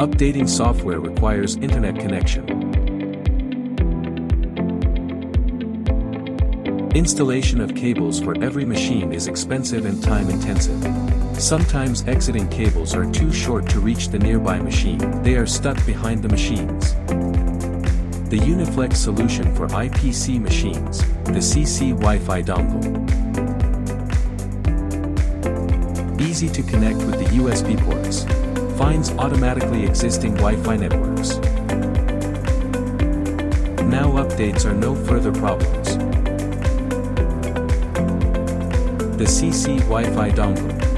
Updating software requires internet connection. Installation of cables for every machine is expensive and time-intensive. Sometimes exiting cables are too short to reach the nearby machine. They are stuck behind the machines. The Uniflex solution for IPC machines, the CC WiFi Dongle. Easy to connect with the USB ports. Finds automatically existing Wi-Fi networks. Now updates are no further problems. The CC WiFi Dongle.